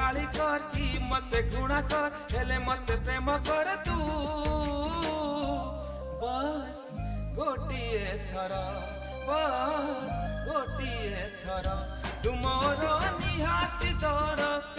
गाली कर कि मते घृणा कर हेले मते प्रेम कर तू बस गोटिए थर बस गोटिए थर तुमरो निहाती दरकार।